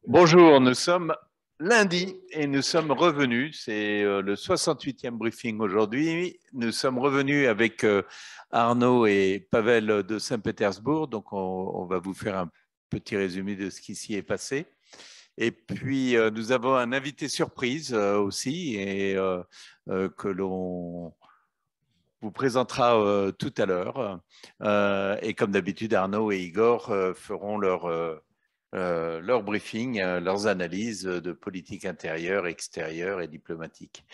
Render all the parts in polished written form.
Bonjour, nous sommes lundi et nous sommes revenus. C'est le 68e briefing aujourd'hui. Nous sommes revenus avec Arnaud et Pavel de Saint-Pétersbourg. Donc, on va vous faire un petit résumé de ce qui s'y est passé. Et puis, nous avons un invité surprise aussi et que l'on vous présentera tout à l'heure. Et comme d'habitude, Arnaud et Igor feront leur briefing, leurs analyses de politique intérieure, extérieure et diplomatique.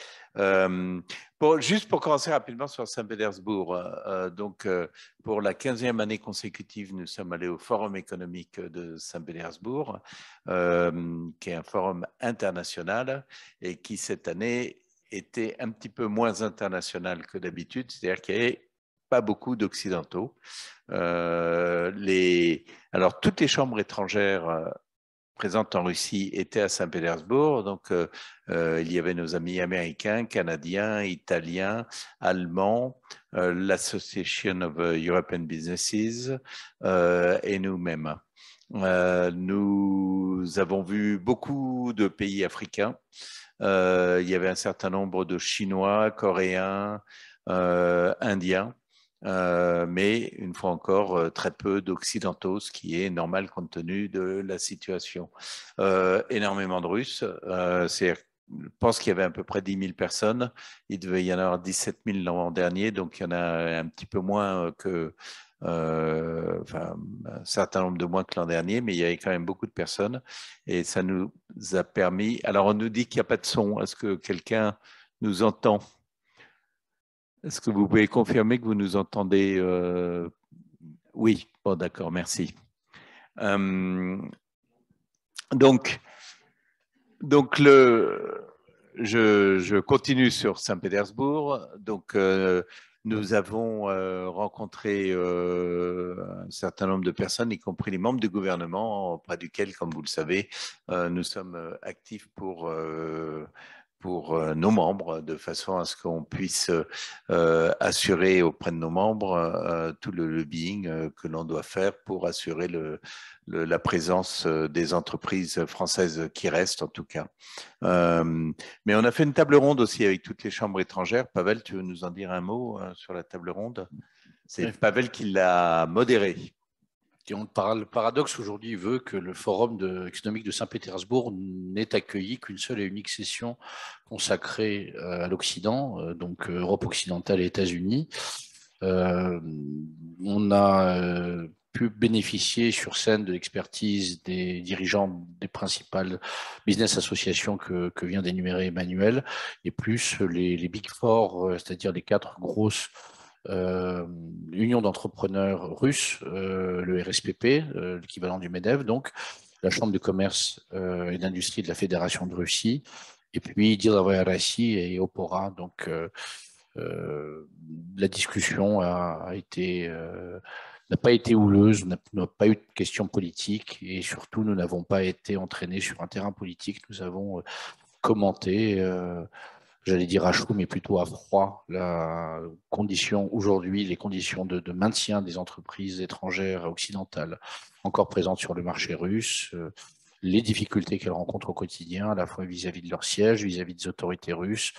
Juste pour commencer rapidement sur Saint-Pétersbourg, pour la 15e année consécutive, nous sommes allés au Forum économique de Saint-Pétersbourg, qui est un forum international et qui cette année était un petit peu moins international que d'habitude, c'est-à-dire qu'il n'y avait pas beaucoup d'Occidentaux. Alors, toutes les chambres étrangères présentes en Russie étaient à Saint-Pétersbourg. Donc, il y avait nos amis américains, canadiens, italiens, allemands, l'Association of European Businesses et nous-mêmes. Nous avons vu beaucoup de pays africains. Il y avait un certain nombre de Chinois, Coréens, Indiens. Mais une fois encore, très peu d'Occidentaux, ce qui est normal compte tenu de la situation. Énormément de Russes, je pense qu'il y avait à peu près 10 000 personnes, il devait y en avoir 17 000 l'an dernier, donc il y en a un petit peu moins enfin, un certain nombre de moins que l'an dernier, mais il y avait quand même beaucoup de personnes et ça nous a permis. Alors on nous dit qu'il n'y a pas de son, est-ce que quelqu'un nous entend ? Est-ce que vous pouvez confirmer que vous nous entendez Oui, bon, d'accord, merci. Donc je continue sur Saint-Pétersbourg. Donc, nous avons rencontré un certain nombre de personnes, y compris les membres du gouvernement, auprès duquel, comme vous le savez, nous sommes actifs pour nos membres, de façon à ce qu'on puisse assurer auprès de nos membres tout le lobbying que l'on doit faire pour assurer la présence des entreprises françaises qui restent, en tout cas. Mais on a fait une table ronde aussi avec toutes les chambres étrangères. Pavel, tu veux nous en dire un mot sur la table ronde ? C'est Pavel qui l'a modérée. Le paradoxe aujourd'hui veut que le Forum économique de Saint-Pétersbourg n'ait accueilli qu'une seule et unique session consacrée à l'Occident, donc Europe occidentale et États-Unis. On a pu bénéficier sur scène de l'expertise des dirigeants des principales business associations que vient d'énumérer Emmanuel, et plus les Big Four, c'est-à-dire les 4 grosses l'Union d'entrepreneurs russes, le RSPP, l'équivalent du MEDEF, donc la Chambre de commerce et d'industrie de la Fédération de Russie, et puis Деловая Россия et Opora. Donc la discussion n'a pas été houleuse, on n'a pas eu de questions politiques et surtout nous n'avons pas été entraînés sur un terrain politique. Nous avons commenté j'allais dire à chaud, mais plutôt à froid, les conditions de maintien des entreprises étrangères occidentales encore présentes sur le marché russe, les difficultés qu'elles rencontrent au quotidien, à la fois vis-à-vis de leur siège, vis-à-vis des autorités russes,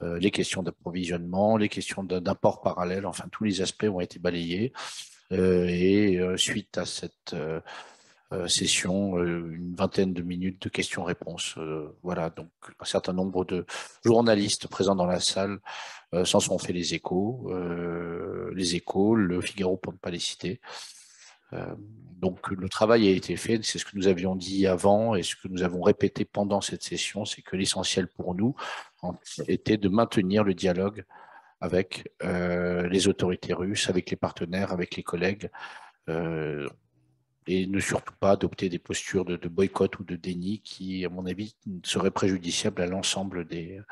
les questions d'approvisionnement, les questions d'import parallèle, enfin tous les aspects ont été balayés. Suite à cette session, une vingtaine de minutes de questions-réponses. Voilà, donc un certain nombre de journalistes présents dans la salle s'en sont fait les échos, le Figaro pour ne pas les citer. Donc le travail a été fait, c'est ce que nous avions dit avant et ce que nous avons répété pendant cette session, c'est que l'essentiel pour nous était de maintenir le dialogue avec les autorités russes, avec les partenaires, avec les collègues, et ne surtout pas adopter des postures de boycott ou de déni qui, à mon avis, seraient préjudiciables à l'ensemble des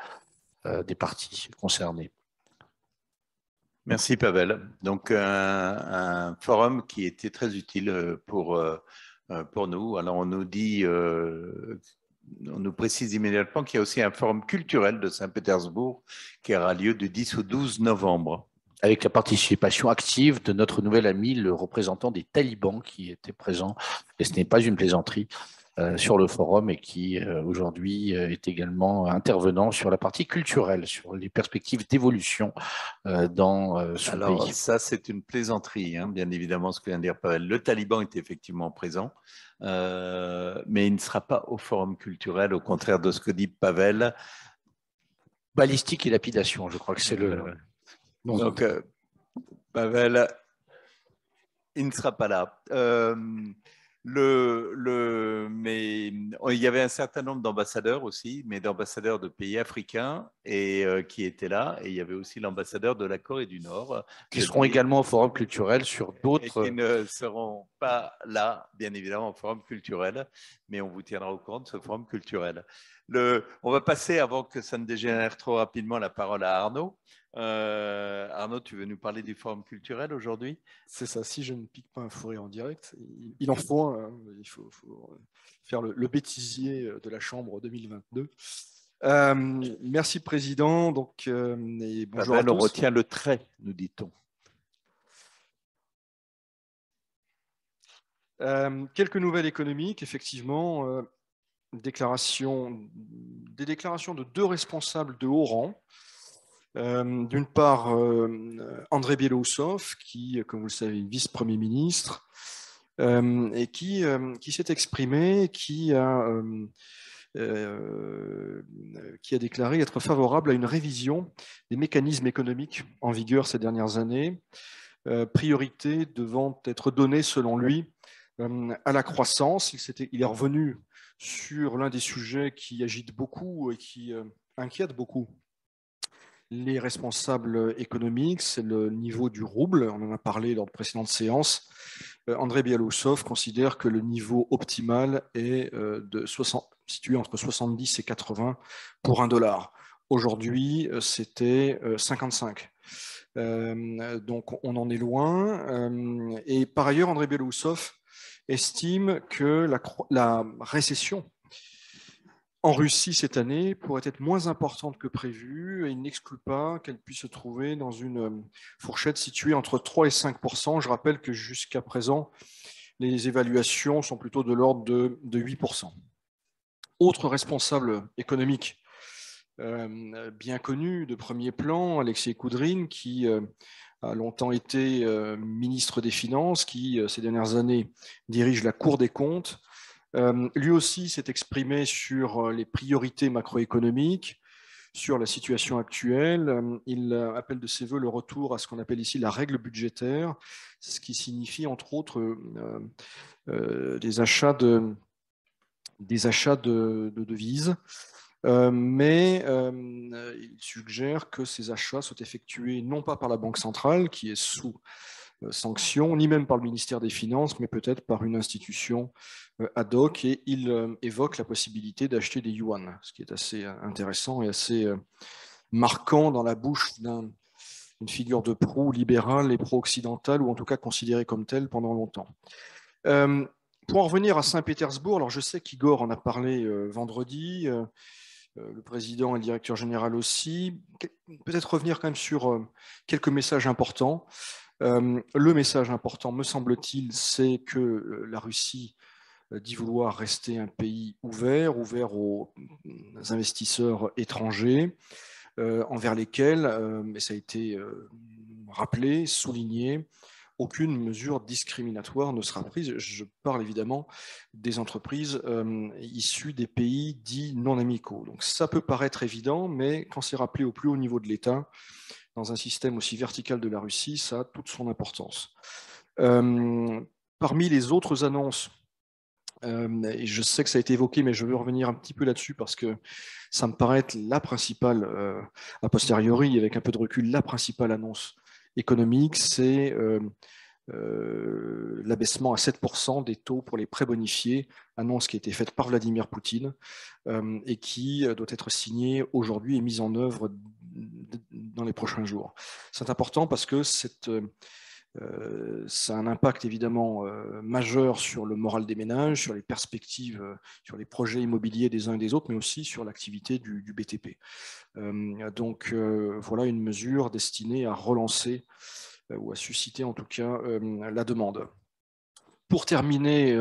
parties concernées. Merci Pavel. Donc un forum qui était très utile pour nous. Alors on nous dit, on nous précise immédiatement qu'il y a aussi un forum culturel de Saint-Pétersbourg qui aura lieu du 10 au 12 novembre. Avec la participation active de notre nouvel ami, le représentant des talibans qui était présent, et ce n'est pas une plaisanterie, sur le forum et qui aujourd'hui est également intervenant sur la partie culturelle, sur les perspectives d'évolution dans son Alors, pays. ça, c'est une plaisanterie, hein, bien évidemment, ce que vient de dire Pavel. Le Taliban est effectivement présent, mais il ne sera pas au forum culturel, au contraire de ce que dit Pavel. Balistique et lapidation, je crois que c'est le... Donc, Pavel, il ne sera pas là. Mais il y avait un certain nombre d'ambassadeurs aussi, mais d'ambassadeurs de pays africains et qui étaient là. Et il y avait aussi l'ambassadeur de la Corée du Nord. Qui seront également au forum culturel sur Et d'autres... qui ne seront pas là, bien évidemment, au forum culturel, mais on vous tiendra au courant de ce forum culturel. On va passer, avant que ça ne dégénère trop rapidement, la parole à Arnaud. Arnaud, tu veux nous parler du forum culturel aujourd'hui? C'est ça, si je ne pique pas un fourré en direct, il en faut un, hein, il faut faire le bêtisier de la Chambre 2022. Merci Président, donc, et bonjour Pavel, à on tous. retient le trait, nous dit-on. Quelques nouvelles économiques, effectivement, des déclarations de deux responsables de haut rang. D'une part, André Biélousov, qui, comme vous le savez, est vice-premier ministre, et qui s'est exprimé, qui a déclaré être favorable à une révision des mécanismes économiques en vigueur ces dernières années, priorité devant être donnée, selon lui, à la croissance. Il est revenu sur l'un des sujets qui agite beaucoup et qui inquiète beaucoup les responsables économiques, c'est le niveau du rouble. On en a parlé lors de précédentes séances. André Bialousov considère que le niveau optimal est situé entre 70 et 80 pour $1. Aujourd'hui, c'était 55. Donc on en est loin. Et par ailleurs, André Bialousov estime que la récession en Russie cette année pourrait être moins importante que prévu et il n'exclut pas qu'elle puisse se trouver dans une fourchette située entre 3 et 5%. Je rappelle que jusqu'à présent, les évaluations sont plutôt de l'ordre de 8%. Autre responsable économique bien connu de premier plan, Alexei Koudrine, qui a longtemps été ministre des Finances, qui ces dernières années dirige la Cour des comptes. Lui aussi s'est exprimé sur les priorités macroéconomiques, sur la situation actuelle. Il appelle de ses voeux le retour à ce qu'on appelle ici la règle budgétaire, ce qui signifie entre autres des achats de devises. Mais il suggère que ces achats soient effectués non pas par la Banque centrale, qui est sous sanction, ni même par le ministère des Finances, mais peut-être par une institution ad hoc. Et il évoque la possibilité d'acheter des yuan, ce qui est assez intéressant et assez marquant dans la bouche d'une figure de proue libérale et pro-occidentale, ou en tout cas considérée comme telle pendant longtemps. Pour en revenir à Saint-Pétersbourg, alors je sais qu'Igor en a parlé vendredi, le président et le directeur général aussi. Peut-être revenir quand même sur quelques messages importants. Le message important, me semble-t-il, c'est que la Russie dit vouloir rester un pays ouvert aux investisseurs étrangers, envers lesquels, et ça a été rappelé, souligné, aucune mesure discriminatoire ne sera prise. Je parle évidemment des entreprises issues des pays dits non amicaux. Donc ça peut paraître évident, mais quand c'est rappelé au plus haut niveau de l'État, dans un système aussi vertical de la Russie, ça a toute son importance. Parmi les autres annonces, et je sais que ça a été évoqué, mais je veux revenir un petit peu là-dessus parce que ça me paraît être la principale, a posteriori, avec un peu de recul, la principale annonce économique, c'est l'abaissement à 7% des taux pour les prêts bonifiés, annonce qui a été faite par Vladimir Poutine et qui doit être signée aujourd'hui et mise en œuvre dans les prochains jours. C'est important parce que ça a un impact évidemment majeur sur le moral des ménages, sur les perspectives, sur les projets immobiliers des uns et des autres, mais aussi sur l'activité du BTP. Donc voilà une mesure destinée à relancer ou à susciter en tout cas la demande. Pour terminer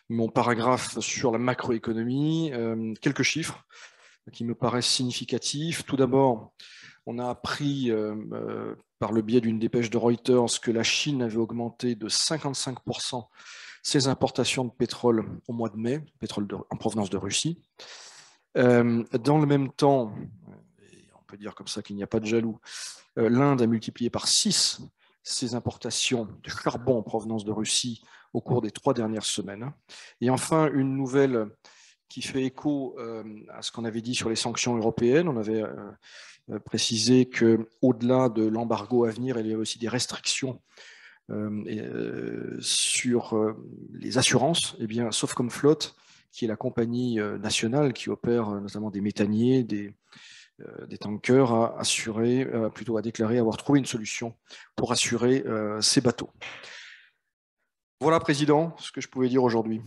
mon paragraphe sur la macroéconomie, quelques chiffres qui me paraissent significatifs. Tout d'abord, on a appris par le biais d'une dépêche de Reuters que la Chine avait augmenté de 55% ses importations de pétrole au mois de mai, pétrole en provenance de Russie. Dans le même temps, on peut dire comme ça qu'il n'y a pas de jaloux, l'Inde a multiplié par 6 ses importations de charbon en provenance de Russie au cours des 3 dernières semaines. Et enfin, une nouvelle qui fait écho à ce qu'on avait dit sur les sanctions européennes. On avait précisé qu'au-delà de l'embargo à venir, il y avait aussi des restrictions sur les assurances. Eh bien, Sovcomflot, qui est la compagnie nationale qui opère notamment des méthaniers, des tankers, a déclaré avoir trouvé une solution pour assurer ces bateaux. Voilà, Président, ce que je pouvais dire aujourd'hui.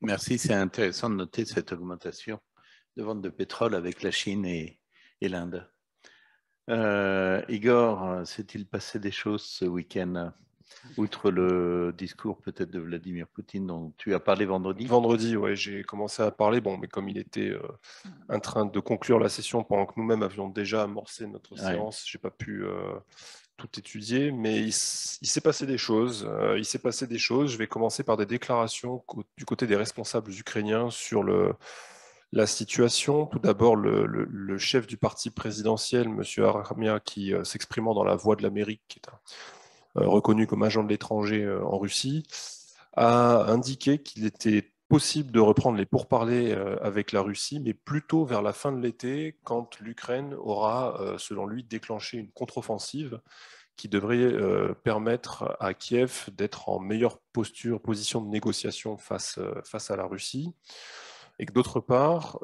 Merci, c'est intéressant de noter cette augmentation de vente de pétrole avec la Chine et l'Inde. Igor, s'est-il passé des choses ce week-end, outre le discours peut-être de Vladimir Poutine dont tu as parlé vendredi? Vendredi, oui, j'ai commencé à parler, mais comme il était en train de conclure la session pendant que nous-mêmes avions déjà amorcé notre séance, je n'ai pas pu tout étudier, mais il s'est passé des choses. Je vais commencer par des déclarations du côté des responsables ukrainiens sur la situation. Tout d'abord, le chef du parti présidentiel, M. Arkamia, qui s'exprimant dans la Voix de l'Amérique, qui est reconnu comme agent de l'étranger en Russie, a indiqué qu'il était possible de reprendre les pourparlers avec la Russie, mais plutôt vers la fin de l'été, quand l'Ukraine aura, selon lui, déclenché une contre-offensive qui devrait permettre à Kiev d'être en meilleure position de négociation face à la Russie. Et que d'autre part,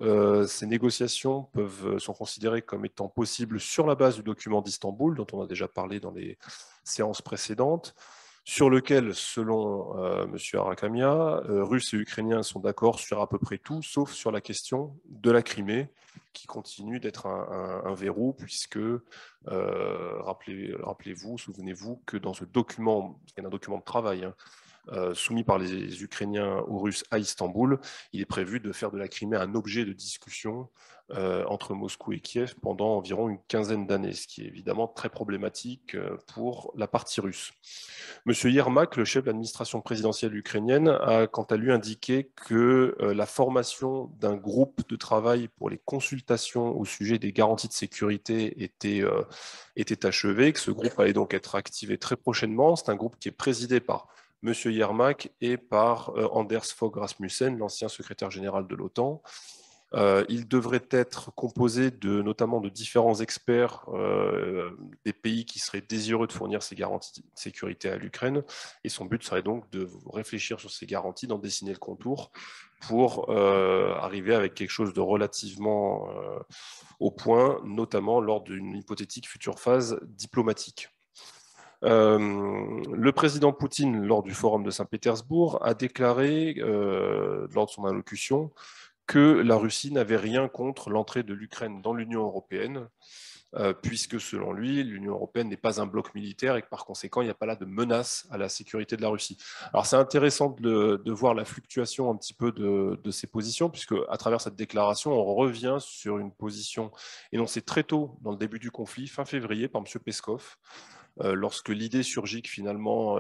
ces négociations sont considérées comme étant possibles sur la base du document d'Istanbul, dont on a déjà parlé dans les séances précédentes, sur lequel, selon M. Arkamia, Russes et Ukrainiens sont d'accord sur à peu près tout, sauf sur la question de la Crimée, qui continue d'être un verrou, puisque, rappelez-vous, souvenez-vous que dans ce document, il y a un document de travail, soumis par les Ukrainiens aux Russes à Istanbul, il est prévu de faire de la Crimée un objet de discussion entre Moscou et Kiev pendant environ une quinzaine d'années, ce qui est évidemment très problématique pour la partie russe. Monsieur Yermak, le chef de l'administration présidentielle ukrainienne, a quant à lui indiqué que la formation d'un groupe de travail pour les consultations au sujet des garanties de sécurité était achevée, que ce groupe allait donc être activé très prochainement. C'est un groupe qui est présidé par M. Yermak et par Anders Fogh Rasmussen, l'ancien secrétaire général de l'OTAN. Il devrait être composé notamment de différents experts des pays qui seraient désireux de fournir ces garanties de sécurité à l'Ukraine. Et son but serait donc de réfléchir sur ces garanties, d'en dessiner le contour pour arriver avec quelque chose de relativement au point, notamment lors d'une hypothétique future phase diplomatique. Le président Poutine, lors du forum de Saint-Pétersbourg, a déclaré, lors de son allocution, que la Russie n'avait rien contre l'entrée de l'Ukraine dans l'Union européenne, puisque selon lui, l'Union européenne n'est pas un bloc militaire et que par conséquent, il n'y a pas là de menace à la sécurité de la Russie. Alors c'est intéressant de voir la fluctuation un petit peu de ces positions, puisque à travers cette déclaration, on revient sur une position énoncée très tôt dans le début du conflit, fin février, par M. Peskov, lorsque l'idée surgit que finalement,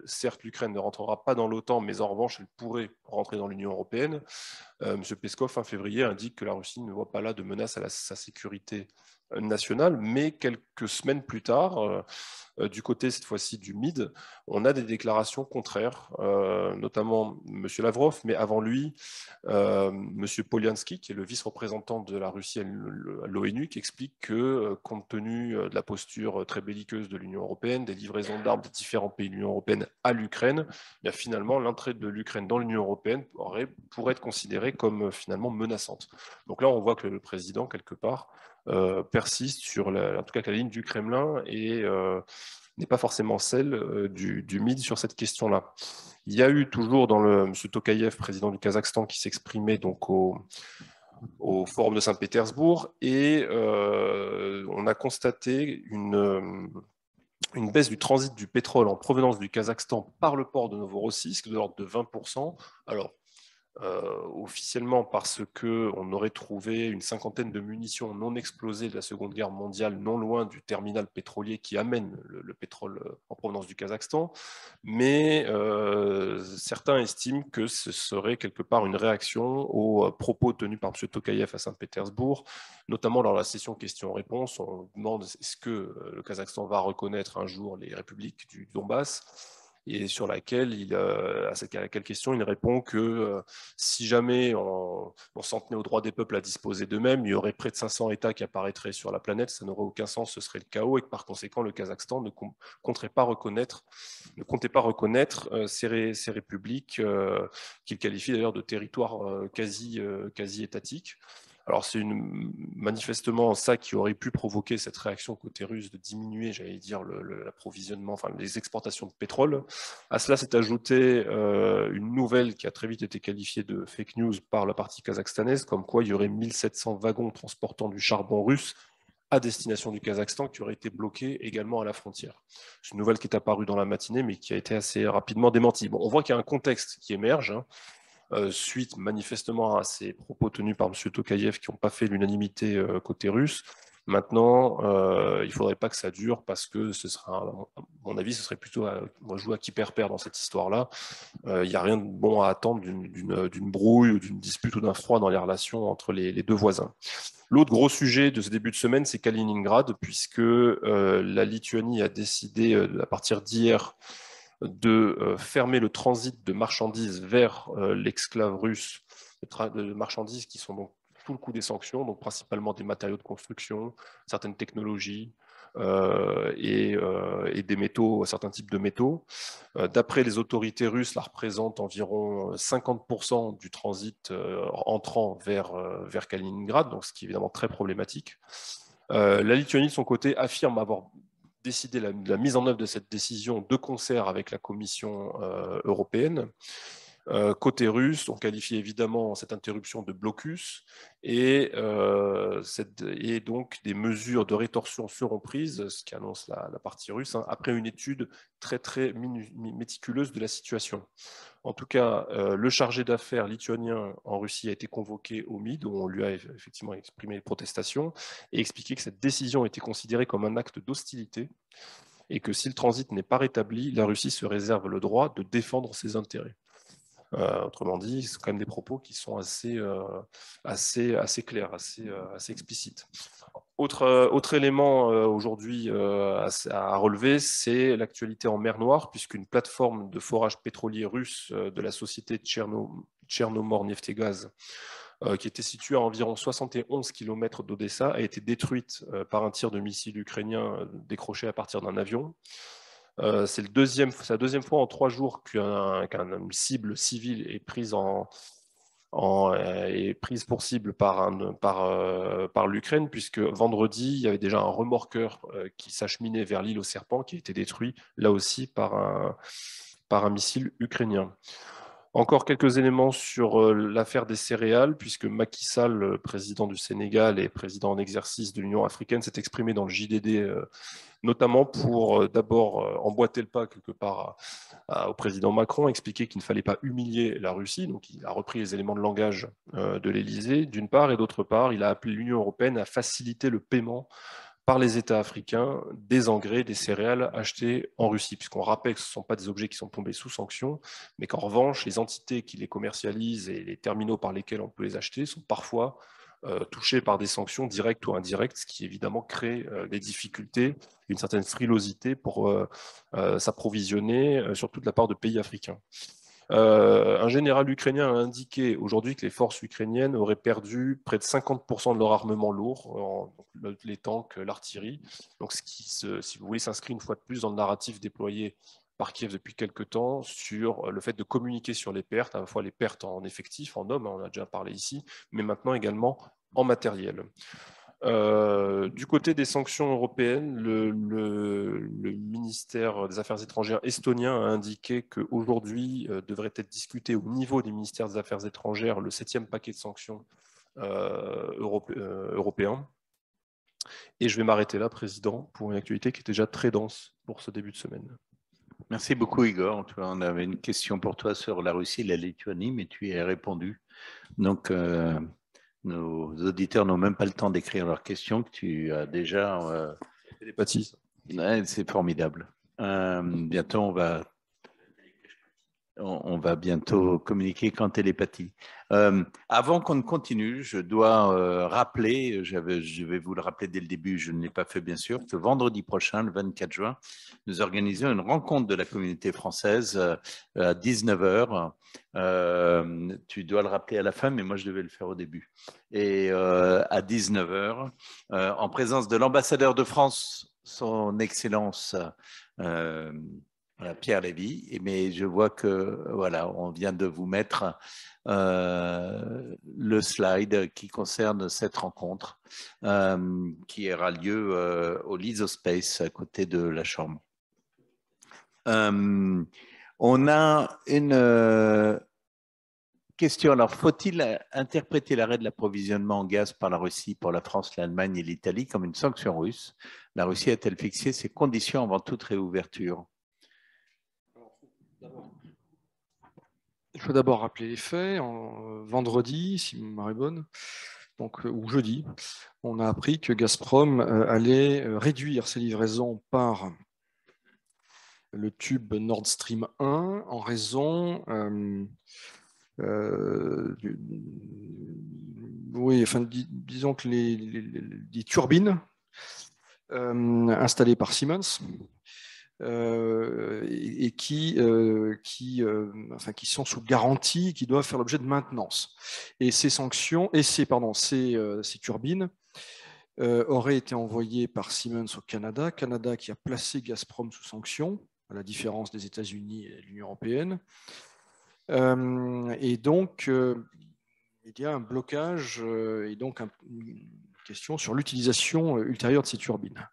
certes, l'Ukraine ne rentrera pas dans l'OTAN, mais en revanche, elle pourrait rentrer dans l'Union européenne. M. Peskov, fin février, indique que la Russie ne voit pas là de menace à sa sécurité nationale, mais quelques semaines plus tard, du côté cette fois-ci du MID, on a des déclarations contraires, notamment M. Lavrov, mais avant lui, M. Polyansky, qui est le vice-représentant de la Russie à l'ONU, qui explique que, compte tenu de la posture très belliqueuse de l'Union européenne, des livraisons d'armes des différents pays de l'Union européenne à l'Ukraine, finalement, l'entrée de l'Ukraine dans l'Union européenne pourrait être considérée comme finalement menaçante. Donc là, on voit que le président, quelque part, persiste sur en tout cas que la ligne du Kremlin et n'est pas forcément celle du MID sur cette question-là. Il y a eu toujours M. Tokayev, président du Kazakhstan, qui s'exprimait donc au forum de Saint-Pétersbourg et on a constaté une baisse du transit du pétrole en provenance du Kazakhstan par le port de Novorossiysk de l'ordre de 20%. Alors, officiellement parce qu'on aurait trouvé une cinquantaine de munitions non explosées de la Seconde Guerre mondiale non loin du terminal pétrolier qui amène le pétrole en provenance du Kazakhstan, mais certains estiment que ce serait quelque part une réaction aux propos tenus par M. Tokayev à Saint-Pétersbourg, notamment lors de la session questions-réponses. On demande est-ce que le Kazakhstan va reconnaître un jour les républiques du Donbass, et sur laquelle à laquelle question il répond que si jamais on s'en tenait au droit des peuples à disposer d'eux-mêmes, il y aurait près de 500 États qui apparaîtraient sur la planète, ça n'aurait aucun sens, ce serait le chaos, et que par conséquent le Kazakhstan ne comptait pas reconnaître ces républiques qu'il qualifie d'ailleurs de territoires quasi étatiques. Alors c'est manifestement ça qui aurait pu provoquer cette réaction côté russe de diminuer, j'allais dire, l'approvisionnement, enfin les exportations de pétrole. À cela s'est ajouté une nouvelle qui a très vite été qualifiée de fake news par la partie kazakhstanaise, comme quoi il y aurait 1700 wagons transportant du charbon russe à destination du Kazakhstan qui auraient été bloqués également à la frontière. C'est une nouvelle qui est apparue dans la matinée, mais qui a été assez rapidement démentie. Bon, on voit qu'il y a un contexte qui émerge, suite manifestement à ces propos tenus par M. Tokayev qui n'ont pas fait l'unanimité côté russe. Maintenant, il ne faudrait pas que ça dure parce que ce sera, à mon avis, ce serait plutôt moi jouer à qui perd dans cette histoire-là. Il n'y a rien de bon à attendre d'une brouille ou d'une dispute ou d'un froid dans les relations entre les deux voisins. L'autre gros sujet de ce début de semaine, c'est Kaliningrad, puisque la Lituanie a décidé à partir d'hier de fermer le transit de marchandises vers l'exclave russe, de marchandises qui sont donc sous le coup des sanctions, donc principalement des matériaux de construction, certaines technologies et des métaux, certains types de métaux. D'après les autorités russes, ça représente environ 50% du transit entrant vers Kaliningrad, donc ce qui est évidemment très problématique. La Lituanie, de son côté, affirme avoir décidé la mise en œuvre de cette décision de concert avec la Commission européenne. Côté russe, on qualifie évidemment cette interruption de blocus et donc des mesures de rétorsion seront prises, ce qu'annonce la partie russe, après une étude très très méticuleuse de la situation. En tout cas, le chargé d'affaires lituanien en Russie a été convoqué au MID, où on lui a effectivement exprimé les protestations et expliqué que cette décision était considérée comme un acte d'hostilité et que si le transit n'est pas rétabli, la Russie se réserve le droit de défendre ses intérêts. Autrement dit, c'est quand même des propos qui sont assez clairs, assez explicites. Autre élément aujourd'hui à relever, c'est l'actualité en mer Noire, puisqu'une plateforme de forage pétrolier russe de la société Tchernomor-Neftegaz, qui était située à environ 71 km d'Odessa, a été détruite par un tir de missile ukrainien décroché à partir d'un avion. C'est la deuxième fois en 3 jours qu'une cible civile est prise pour cible par l'Ukraine, puisque vendredi, il y avait déjà un remorqueur qui s'acheminait vers l'île aux serpents qui a été détruit là aussi par un missile ukrainien. Encore quelques éléments sur l'affaire des céréales, puisque Macky Sall, président du Sénégal et président en exercice de l'Union africaine, s'est exprimé dans le JDD, notamment pour d'abord emboîter le pas quelque part au président Macron, expliquer qu'il ne fallait pas humilier la Russie. Donc il a repris les éléments de langage de l'Élysée, d'une part, et d'autre part, il a appelé l'Union européenne à faciliter le paiement par les États africains des engrais, des céréales achetés en Russie, puisqu'on rappelle que ce ne sont pas des objets qui sont tombés sous sanctions, mais qu'en revanche, les entités qui les commercialisent et les terminaux par lesquels on peut les acheter sont parfois touchés par des sanctions directes ou indirectes, ce qui évidemment crée des difficultés, une certaine frilosité pour s'approvisionner, surtout de la part de pays africains. Un général ukrainien a indiqué aujourd'hui que les forces ukrainiennes auraient perdu près de 50% de leur armement lourd, les tanks, l'artillerie. Donc, ce qui, si vous voulez, s'inscrit une fois de plus dans le narratif déployé par Kiev depuis quelques temps sur le fait de communiquer sur les pertes, à la fois les pertes en effectifs, en hommes, on en a déjà parlé ici, mais maintenant également en matériel. Du côté des sanctions européennes, le ministère des Affaires étrangères estonien a indiqué qu'aujourd'hui devrait être discuté au niveau des ministères des Affaires étrangères le 7e paquet de sanctions européens. Et je vais m'arrêter là, Président, pour une actualité qui est déjà très dense pour ce début de semaine. Merci beaucoup, Igor. On avait une question pour toi sur la Russie et la Lituanie, mais tu y as répondu. Donc, nos auditeurs n'ont même pas le temps d'écrire leurs questions, que tu as déjà... Télépathie. Ouais, c'est formidable. Bientôt, on va bientôt communiquer qu'en télépathie. Avant qu'on ne continue, je dois rappeler, je vais vous le rappeler dès le début, je ne l'ai pas fait bien sûr, que vendredi prochain, le 24 juin, nous organisons une rencontre de la communauté française à 19h. Tu dois le rappeler à la fin, mais moi je devais le faire au début. Et à 19h, en présence de l'ambassadeur de France, son Excellence Pierre Lévy, mais je vois que voilà, on vient de vous mettre le slide qui concerne cette rencontre qui aura lieu au Lysospace à côté de la Chambre. On a une question. Alors, faut-il interpréter l'arrêt de l'approvisionnement en gaz par la Russie pour la France, l'Allemagne et l'Italie comme une sanction russe? La Russie a-t-elle fixé ses conditions avant toute réouverture? Il faut d'abord rappeler les faits. Vendredi, si ma mémoire est bonne, donc, ou jeudi, on a appris que Gazprom allait réduire ses livraisons par le tube Nord Stream 1 en raison oui, enfin, disons que les turbines installées par Siemens et qui sont sous garantie, qui doivent faire l'objet de maintenance. Et ces sanctions, et ces turbines auraient été envoyées par Siemens au Canada, Canada qui a placé Gazprom sous sanction, à la différence des États-Unis et de l'Union européenne. Et donc, il y a un blocage et donc une question sur l'utilisation ultérieure de ces turbines.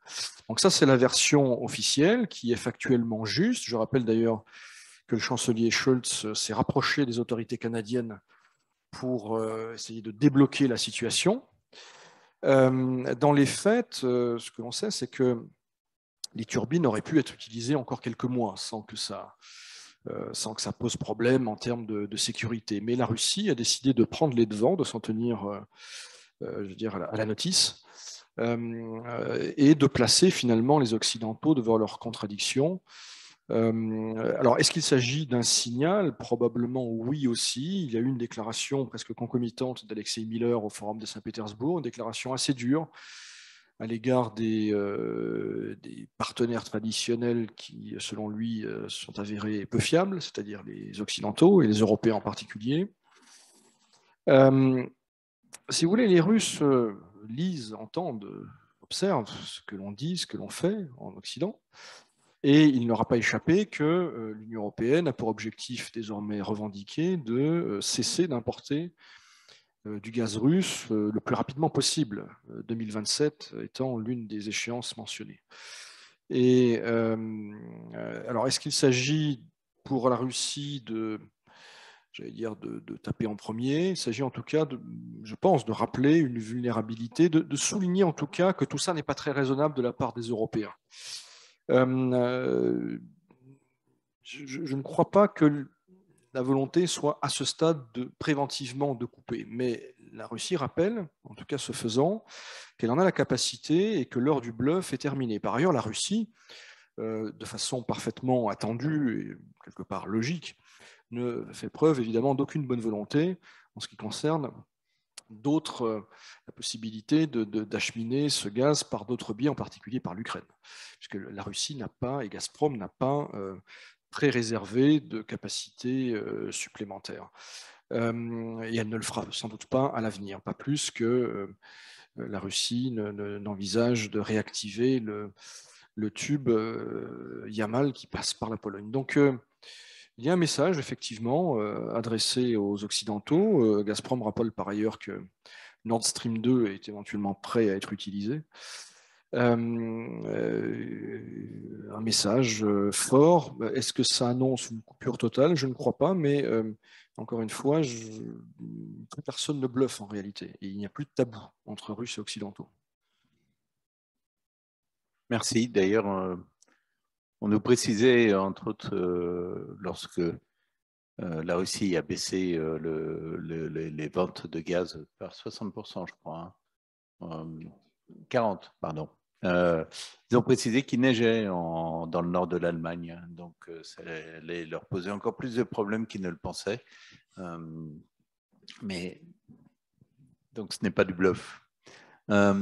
Donc ça, c'est la version officielle qui est factuellement juste. Je rappelle d'ailleurs que le chancelier Scholz s'est rapproché des autorités canadiennes pour essayer de débloquer la situation. Dans les faits, ce que l'on sait, c'est que les turbines auraient pu être utilisées encore quelques mois sans que ça pose problème en termes de sécurité. Mais la Russie a décidé de prendre les devants, de s'en tenir je veux dire, à la notice, et de placer finalement les Occidentaux devant leurs contradictions. Alors, est-ce qu'il s'agit d'un signal? Probablement oui aussi. Il y a eu une déclaration presque concomitante d'Alexei Miller au Forum de Saint-Pétersbourg, une déclaration assez dure à l'égard des partenaires traditionnels qui, selon lui, sont avérés peu fiables, c'est-à-dire les Occidentaux et les Européens en particulier. Si vous voulez, les Russes lisent, entendent, observent ce que l'on dit, ce que l'on fait en Occident, et il n'aura pas échappé que l'Union européenne a pour objectif désormais revendiqué de cesser d'importer du gaz russe le plus rapidement possible, 2027 étant l'une des échéances mentionnées. Et alors, est-ce qu'il s'agit pour la Russie de taper en premier? Il s'agit en tout cas, je pense, de rappeler une vulnérabilité, de souligner en tout cas que tout ça n'est pas très raisonnable de la part des Européens. Je ne crois pas que la volonté soit à ce stade préventivement de couper, mais la Russie rappelle, en tout cas ce faisant, qu'elle en a la capacité et que l'heure du bluff est terminée. Par ailleurs, la Russie, de façon parfaitement attendue et quelque part logique, ne fait preuve évidemment d'aucune bonne volonté en ce qui concerne la possibilité d'acheminer ce gaz par d'autres biais, en particulier par l'Ukraine, puisque la Russie n'a pas, et Gazprom n'a pas pré-réservé de capacités supplémentaires. Et elle ne le fera sans doute pas à l'avenir, pas plus que la Russie n'envisage de réactiver le tube Yamal qui passe par la Pologne. Donc, il y a un message, effectivement, adressé aux Occidentaux. Gazprom rappelle par ailleurs que Nord Stream 2 est éventuellement prêt à être utilisé. Un message fort. Est-ce que ça annonce une coupure totale? Je ne crois pas, mais encore une fois, personne ne bluffe en réalité. Et il n'y a plus de tabou entre Russes et Occidentaux. Merci. D'ailleurs, on nous précisait, entre autres, lorsque la Russie a baissé les ventes de gaz par 60%, je crois. 40, pardon. Ils ont précisé qu'il neigeait dans le nord de l'Allemagne, donc ça allait leur poser encore plus de problèmes qu'ils ne le pensaient. Mais donc ce n'est pas du bluff. La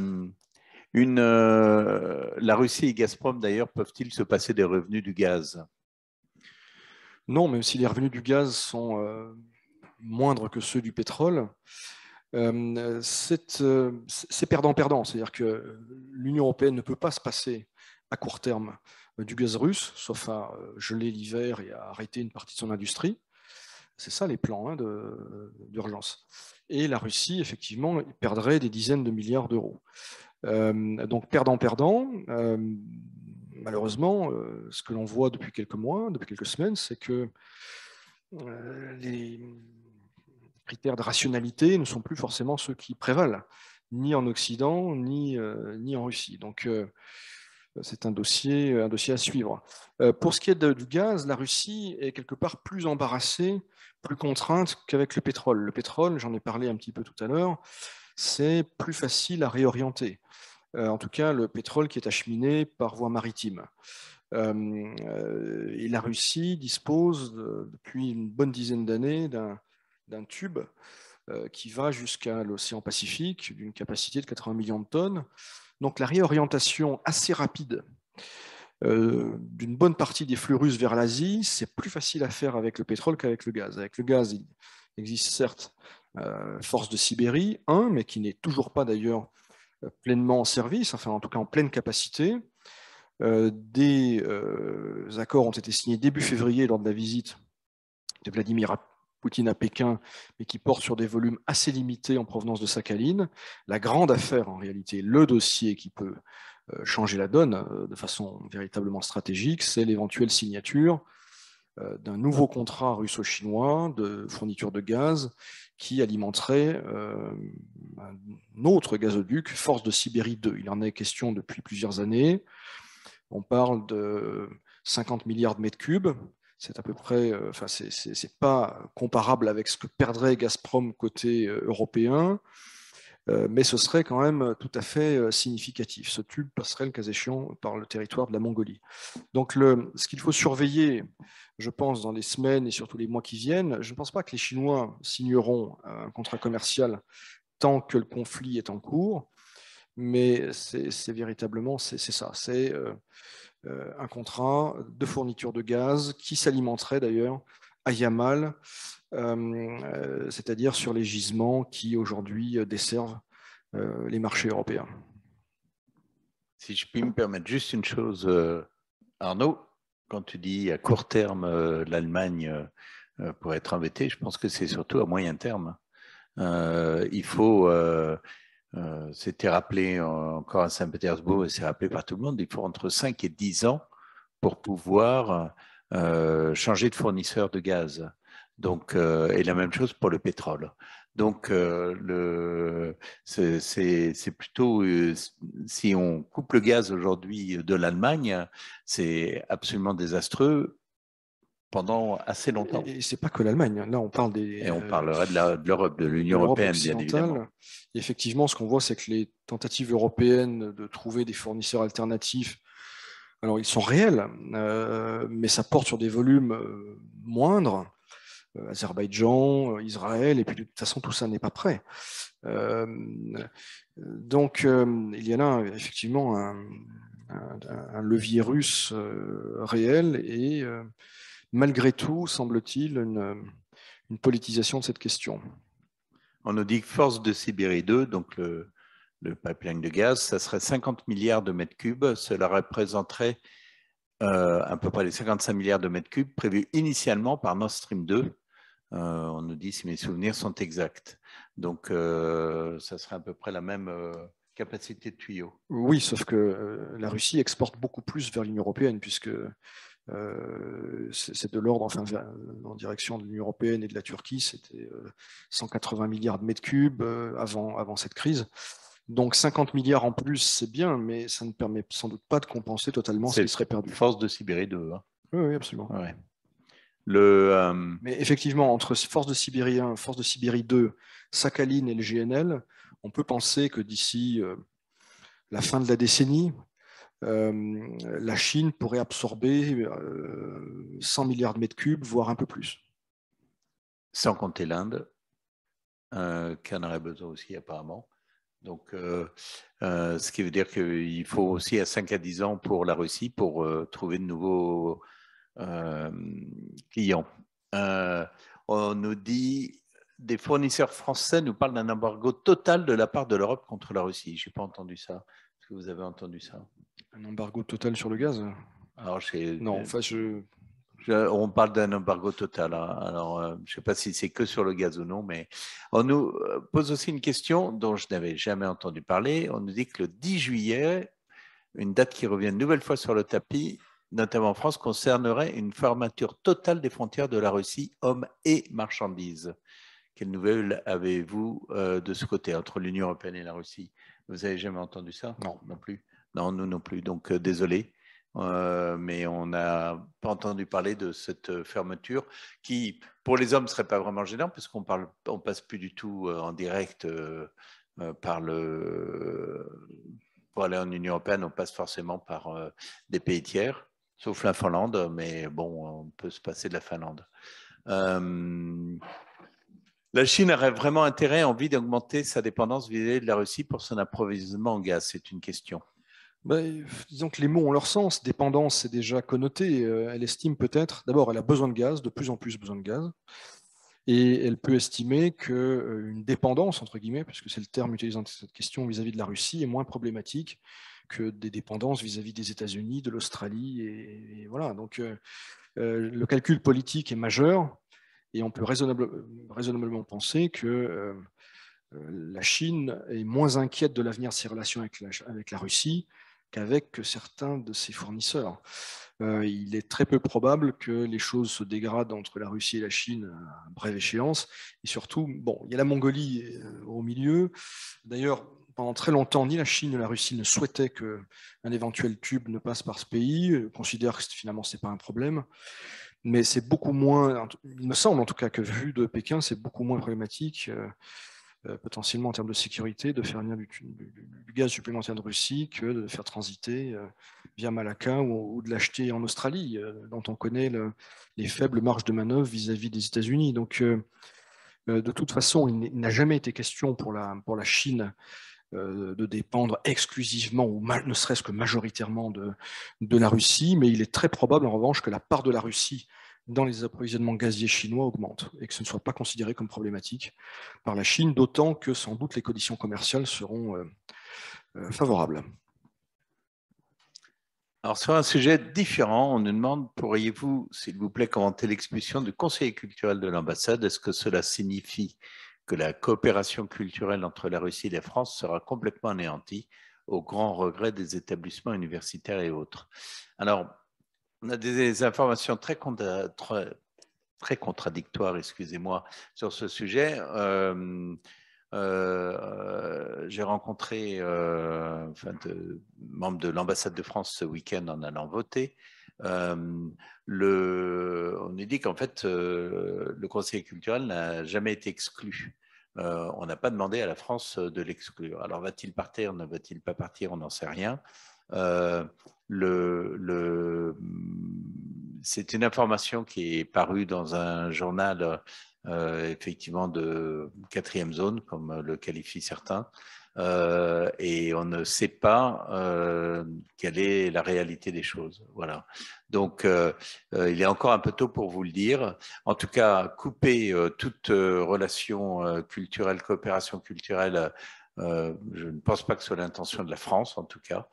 Russie et Gazprom, d'ailleurs, peuvent-ils se passer des revenus du gaz? Non, même si les revenus du gaz sont moindres que ceux du pétrole, c'est perdant-perdant. C'est-à-dire que l'Union européenne ne peut pas se passer à court terme du gaz russe, sauf à geler l'hiver et à arrêter une partie de son industrie. C'est ça les plans d'urgence. Et la Russie, effectivement, perdrait des dizaines de milliards d'euros. Donc perdant-perdant. Malheureusement, ce que l'on voit depuis quelques mois, depuis quelques semaines, c'est que les critères de rationalité ne sont plus forcément ceux qui prévalent, ni en Occident, ni en Russie. Donc c'est un dossier à suivre. Pour ce qui est du gaz, la Russie est quelque part plus embarrassée, plus contrainte qu'avec le pétrole. Le pétrole, j'en ai parlé un petit peu tout à l'heure, c'est plus facile à réorienter. En tout cas, le pétrole qui est acheminé par voie maritime. Et la Russie dispose, depuis une bonne dizaine d'années, d'un tube qui va jusqu'à l'océan Pacifique, d'une capacité de 80 millions de tonnes. Donc la réorientation assez rapide d'une bonne partie des flux russes vers l'Asie, c'est plus facile à faire avec le pétrole qu'avec le gaz. Avec le gaz, il existe certes Force de Sibérie, mais qui n'est toujours pas d'ailleurs pleinement en service, enfin en tout cas en pleine capacité. Des accords ont été signés début février lors de la visite de Vladimir Poutine à Pékin, mais qui portent sur des volumes assez limités en provenance de Sakhaline. La grande affaire, en réalité, le dossier qui peut changer la donne de façon véritablement stratégique, c'est l'éventuelle signature d'un nouveau contrat russo-chinois de fourniture de gaz qui alimenterait un autre gazoduc, Force de Sibérie 2. Il en est question depuis plusieurs années. On parle de 50 milliards de mètres cubes. C'est à peu près, c'est pas comparable avec ce que perdrait Gazprom côté européen, mais ce serait quand même tout à fait significatif. Ce tube passerait, le cas échéant, par le territoire de la Mongolie. Donc, ce qu'il faut surveiller, je pense, dans les semaines et surtout les mois qui viennent, je ne pense pas que les Chinois signeront un contrat commercial tant que le conflit est en cours, mais c'est véritablement, c'est ça, c'est un contrat de fourniture de gaz qui s'alimenterait d'ailleurs à Yamal, c'est-à-dire sur les gisements qui aujourd'hui desservent les marchés européens. Si je puis me permettre juste une chose, Arnaud, quand tu dis à court terme l'Allemagne pourrait être embêtée, je pense que c'est surtout à moyen terme. Il faut, c'était rappelé encore à Saint-Pétersbourg et c'est rappelé par tout le monde, il faut entre 5 et 10 ans pour pouvoir changer de fournisseur de gaz. Donc, et la même chose pour le pétrole. Donc, c'est plutôt, si on coupe le gaz aujourd'hui de l'Allemagne, c'est absolument désastreux pendant assez longtemps. Et c'est pas que l'Allemagne. Là, on parle des. Et on parlerait de l'Europe, de l'Union européenne, bien évidemment. Et effectivement, ce qu'on voit, c'est que les tentatives européennes de trouver des fournisseurs alternatifs, alors ils sont réels, mais ça porte sur des volumes moindres. Azerbaïdjan, Israël, et puis de toute façon, tout ça n'est pas prêt. Donc, il y a là effectivement un levier russe réel et malgré tout, semble-t-il, une politisation de cette question. On nous dit que Force de Sibérie 2, donc le pipeline de gaz, ça serait 50 milliards de mètres cubes. Cela représenterait à peu près les 55 milliards de mètres cubes prévus initialement par Nord Stream 2. On nous dit si mes souvenirs sont exacts. Donc, ça serait à peu près la même capacité de tuyau. Oui, sauf que la Russie exporte beaucoup plus vers l'Union européenne, puisque c'est de l'ordre, enfin, en direction de l'Union européenne et de la Turquie, c'était 180 milliards de mètres cubes avant cette crise. Donc 50 milliards en plus, c'est bien, mais ça ne permet sans doute pas de compenser totalement ce qui serait perdu. Force de Sibérie 2. Hein. Oui, absolument. Ouais. Mais effectivement, entre Force de Sibérie 1, Force de Sibérie 2, Sakhalin et le GNL, on peut penser que d'ici la fin de la décennie, la Chine pourrait absorber 100 milliards de mètres cubes, voire un peu plus. Sans compter l'Inde, qui en aurait besoin aussi apparemment. Donc, ce qui veut dire qu'il faut aussi à 5 à 10 ans pour la Russie pour trouver de nouveaux clients. On nous dit, des fournisseurs français nous parlent d'un embargo total de la part de l'Europe contre la Russie. Je n'ai pas entendu ça. Est-ce que vous avez entendu ça? Un embargo total sur le gaz? Alors, non, enfin, on parle d'un embargo total. Hein. Alors, je ne sais pas si c'est que sur le gaz ou non, mais on nous pose aussi une question dont je n'avais jamais entendu parler. On nous dit que le 10 juillet, une date qui revient une nouvelle fois sur le tapis, notamment en France, concernerait une fermeture totale des frontières de la Russie, hommes et marchandises. Quelles nouvelles avez-vous de ce côté, entre l'Union européenne et la Russie? Vous n'avez jamais entendu ça? Non. Non plus. Non, nous non plus. Donc, désolé. Mais on n'a pas entendu parler de cette fermeture qui, pour les hommes, ne serait pas vraiment gênant puisqu'on on passe plus du tout en direct pour aller en Union européenne, on passe forcément par des pays tiers, sauf la Finlande, mais bon, on peut se passer de la Finlande. La Chine aurait vraiment intérêt, envie d'augmenter sa dépendance vis-à-vis de la Russie pour son approvisionnement en gaz? C'est une question. Disons que les mots ont leur sens. Dépendance, c'est déjà connoté. Elle estime peut-être, d'abord, elle a besoin de gaz, de plus en plus besoin de gaz. Et elle peut estimer qu'une dépendance, entre guillemets, puisque c'est le terme utilisé dans cette question vis-à-vis de la Russie, est moins problématique que des dépendances vis-à-vis des États-Unis, de l'Australie. Et voilà. Donc, le calcul politique est majeur. Et on peut raisonnablement penser que la Chine est moins inquiète de l'avenir de ses relations avec la Russie qu'avec certains de ses fournisseurs. Il est très peu probable que les choses se dégradent entre la Russie et la Chine à brève échéance. Et surtout, bon, il y a la Mongolie au milieu. D'ailleurs, pendant très longtemps, ni la Chine ni la Russie ne souhaitaient qu'un éventuel tube ne passe par ce pays, considèrent que finalement, ce n'est pas un problème. Mais c'est beaucoup moins, il me semble en tout cas que vu de Pékin, c'est beaucoup moins problématique, potentiellement en termes de sécurité, de faire venir du gaz supplémentaire de Russie que de faire transiter via Malacca ou de l'acheter en Australie, dont on connaît les faibles marges de manœuvre vis-à-vis des États-Unis. Donc, de toute façon, il n'a jamais été question pour la Chine de dépendre exclusivement ou ne serait-ce que majoritairement de la Russie, mais il est très probable en revanche que la part de la Russie dans les approvisionnements gaziers chinois augmente et que ce ne soit pas considéré comme problématique par la Chine, d'autant que sans doute les conditions commerciales seront favorables. Alors, sur un sujet différent, on nous demande, pourriez-vous, s'il vous plaît, commenter l'expulsion du conseiller culturel de l'ambassade? Est-ce que cela signifie que la coopération culturelle entre la Russie et la France sera complètement anéantie, au grand regret des établissements universitaires et autres? Alors, on a des informations très contradictoires, excusez-moi, sur ce sujet. J'ai rencontré membres de l'ambassade de France ce week-end en allant voter. On nous dit qu'en fait, le conseiller culturel n'a jamais été exclu. On n'a pas demandé à la France de l'exclure. Alors, va-t-il partir, ne va-t-il pas partir, on n'en sait rien. C'est une information qui est parue dans un journal effectivement de quatrième zone, comme le qualifient certains, et on ne sait pas quelle est la réalité des choses. Voilà. Donc, il est encore un peu tôt pour vous le dire. En tout cas, couper toute relation culturelle, coopération culturelle, je ne pense pas que ce soit l'intention de la France, en tout cas.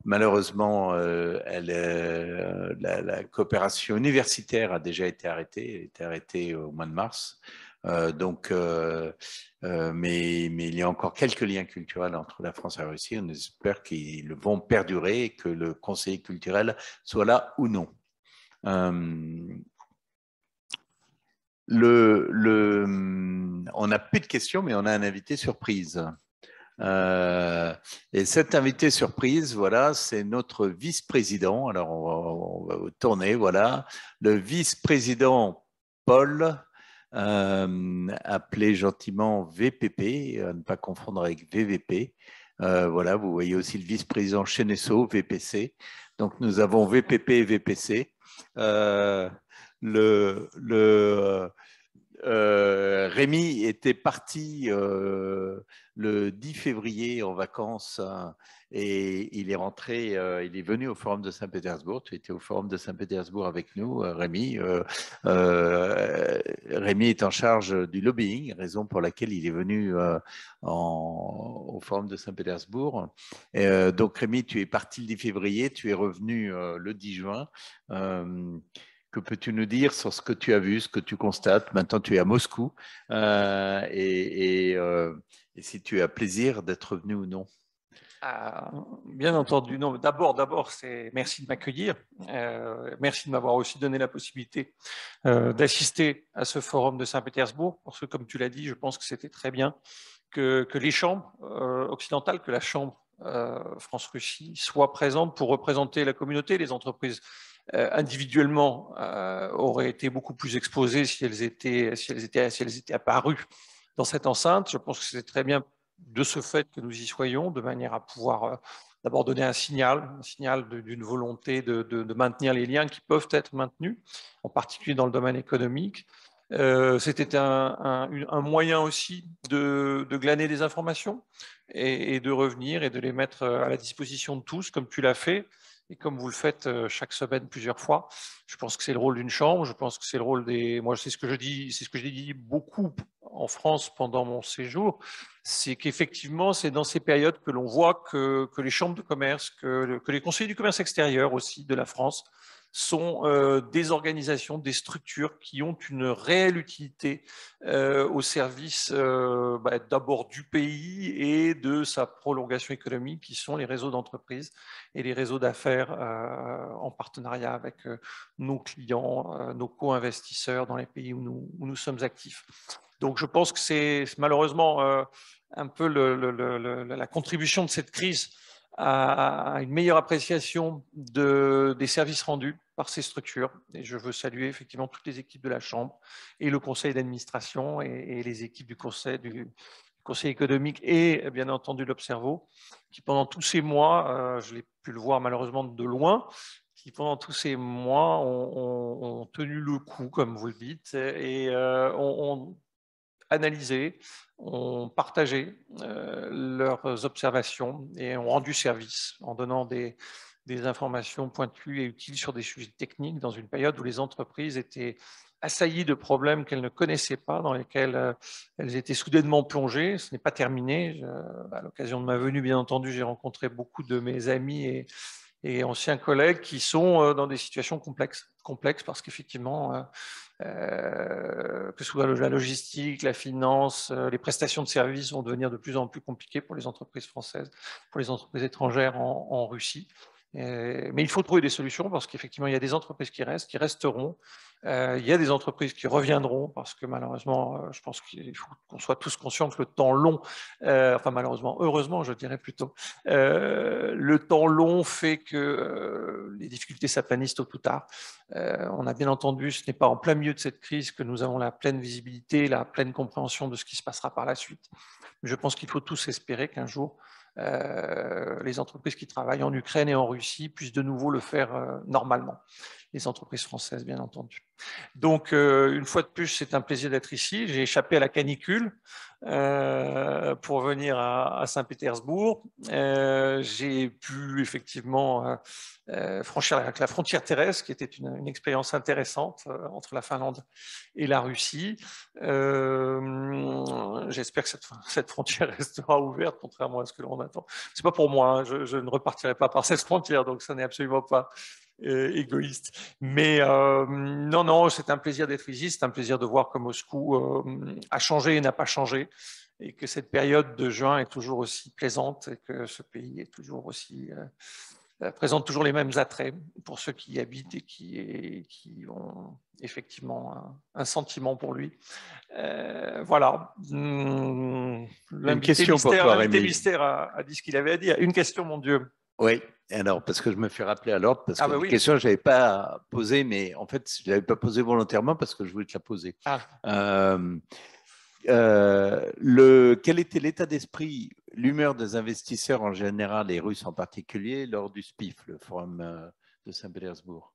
Malheureusement, la coopération universitaire a déjà été arrêtée. Elle a été arrêtée au mois de mars. Mais il y a encore quelques liens culturels entre la France et la Russie. On espère qu'ils vont perdurer et que le conseiller culturel soit là ou non. On on n'a plus de questions, mais on a un invité surprise. Et cet invité surprise, voilà, c'est notre vice-président. Alors, on va tourner, voilà. Le vice-président Paul, appelé gentiment VPP, à ne pas confondre avec VVP. Voilà, vous voyez aussi le vice-président Chenesso, VPC. Donc, nous avons VPP et VPC. Rémi était parti le 10 février en vacances et il est rentré, il est venu au Forum de Saint-Pétersbourg. Tu étais au Forum de Saint-Pétersbourg avec nous, Rémi. Rémi est en charge du lobbying, raison pour laquelle il est venu au Forum de Saint-Pétersbourg. Donc Rémi, tu es parti le 10 février, tu es revenu le 10 juin. Que peux-tu nous dire sur ce que tu as vu, ce que tu constates? Maintenant, tu es à Moscou et si tu as plaisir d'être venu ou non. Bien entendu. Non, d'abord, c'est merci de m'accueillir. Merci de m'avoir aussi donné la possibilité d'assister à ce forum de Saint-Pétersbourg. Parce que, comme tu l'as dit, je pense que c'était très bien que les chambres occidentales, que la chambre France-Russie soit présente pour représenter la communauté, les entreprises. Individuellement auraient été beaucoup plus exposées si elles étaient apparues dans cette enceinte. Je pense que c'est très bien de ce fait que nous y soyons, de manière à pouvoir d'abord donner un signal d'une volonté de maintenir les liens qui peuvent être maintenus, en particulier dans le domaine économique. C'était un moyen aussi de glaner des informations et de revenir et de les mettre à la disposition de tous, comme tu l'as fait. Et comme vous le faites chaque semaine plusieurs fois, je pense que c'est le rôle d'une chambre, je pense que c'est le rôle des... Moi, c'est ce que je dis, c'est ce que j'ai dit beaucoup en France pendant mon séjour, c'est qu'effectivement, c'est dans ces périodes que l'on voit que les chambres de commerce, que les conseillers du commerce extérieur aussi de la France sont des organisations, des structures qui ont une réelle utilité au service d'abord du pays et de sa prolongation économique, qui sont les réseaux d'entreprises et les réseaux d'affaires en partenariat avec nos clients, nos co-investisseurs dans les pays où nous sommes actifs. Donc je pense que c'est malheureusement un peu la contribution de cette crise à une meilleure appréciation des services rendus par ces structures. Et je veux saluer effectivement toutes les équipes de la Chambre et le conseil d'administration et les équipes du conseil économique et bien entendu l'Observo, qui pendant tous ces mois, je l'ai pu le voir malheureusement de loin, qui pendant tous ces mois ont tenu le coup, comme vous le dites, et ont analysé, ont partagé leurs observations et ont rendu service en donnant des informations pointues et utiles sur des sujets techniques dans une période où les entreprises étaient assaillies de problèmes qu'elles ne connaissaient pas, dans lesquels elles étaient soudainement plongées. Ce n'est pas terminé. À l'occasion de ma venue, bien entendu, j'ai rencontré beaucoup de mes amis et anciens collègues qui sont dans des situations complexes parce qu'effectivement, que ce soit la logistique, la finance, les prestations de services vont devenir de plus en plus compliquées pour les entreprises françaises, pour les entreprises étrangères en Russie. Mais il faut trouver des solutions parce qu'effectivement, il y a des entreprises qui restent, qui resteront. Il y a des entreprises qui reviendront parce que malheureusement, je pense qu'il faut qu'on soit tous conscients que le temps long, enfin malheureusement, heureusement, je dirais plutôt, le temps long fait que les difficultés s'aplanisent tôt ou tard. On a bien entendu, ce n'est pas en plein milieu de cette crise que nous avons la pleine visibilité, la pleine compréhension de ce qui se passera par la suite. Mais je pense qu'il faut tous espérer qu'un jour, les entreprises qui travaillent en Ukraine et en Russie puissent de nouveau le faire normalement. Les entreprises françaises, bien entendu. Donc, une fois de plus, c'est un plaisir d'être ici. J'ai échappé à la canicule pour venir à Saint-Pétersbourg. J'ai pu effectivement franchir la frontière terrestre, qui était une expérience intéressante entre la Finlande et la Russie. J'espère que cette frontière restera ouverte, contrairement à ce que l'on attend. C'est pas pour moi, hein, je ne repartirai pas par cette frontière, donc ça n'est absolument pas égoïste. Mais non, c'est un plaisir d'être ici, c'est un plaisir de voir que Moscou a changé et n'a pas changé, et que cette période de juin est toujours aussi plaisante, et que ce pays est toujours aussi présente toujours les mêmes attraits pour ceux qui y habitent et qui ont effectivement un sentiment pour lui. Voilà. Une question pour toi, l'invité Rémi. mystère a dit ce qu'il avait à dire. Une question, mon Dieu. Oui, alors parce que je me fais rappeler à l'ordre, parce que bah la oui. question, je n'avais pas posée, mais en fait, je ne l'avais pas posée volontairement parce que je voulais te la poser. Quel était l'état d'esprit, l'humeur des investisseurs en général, et russes en particulier, lors du SPIF, le forum de Saint-Pétersbourg?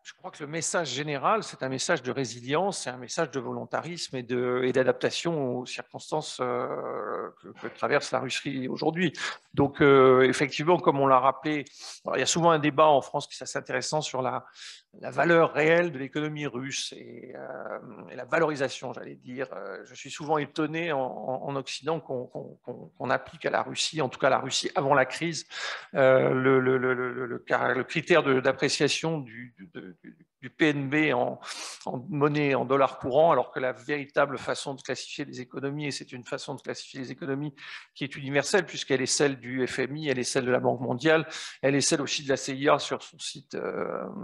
Je crois que le message général, c'est un message de résilience, c'est un message de volontarisme et d'adaptation aux circonstances que traverse la Russie aujourd'hui. Donc, effectivement, comme on l'a rappelé, il y a souvent un débat en France qui est assez intéressant sur la valeur réelle de l'économie russe et la valorisation, j'allais dire. Je suis souvent étonné en Occident qu'on applique à la Russie, en tout cas à la Russie avant la crise, le critère d'appréciation du PNB en monnaie, en dollars courants, alors que la véritable façon de classifier les économies, et c'est une façon de classifier les économies qui est universelle, puisqu'elle est celle du FMI, elle est celle de la Banque mondiale, elle est celle aussi de la CIA sur son site